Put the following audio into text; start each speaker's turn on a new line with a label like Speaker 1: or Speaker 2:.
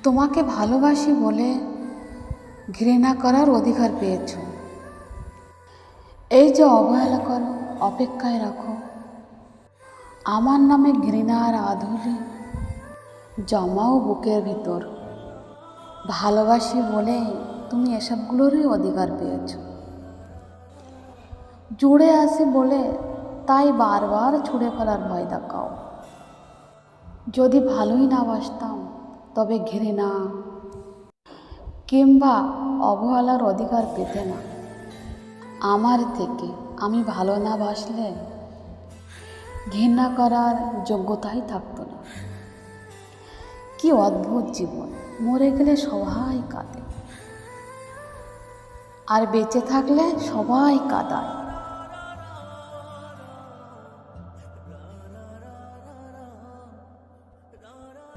Speaker 1: তোমাকে ভালোবাসি বলে ঘৃণা করার অধিকার পেয়েছ। এই যে অবহেলা করো, অপেক্ষায় রাখো, আমার নামে ঘৃণা আর আধুলি জমাও বুকের ভিতর। ভালোবাসি বলে তুমি এসবগুলোরই অধিকার পেয়েছ। জুড়ে আসি বলে তাই বারবার ছুঁড়ে ফেলার ভয় দেখাও। যদি ভালোই না বাসতাম তবে ঘৃণা কিংবা অবহেলার অধিকার পেতে না আমার থেকে। আমি ভালো না বাসলে ঘৃণা করার যোগ্যতাই থাকতো না। কি অদ্ভুত জীবন, মরে গেলে সবাই কাঁদে আর বেঁচে থাকলে সবাই কাঁদায়।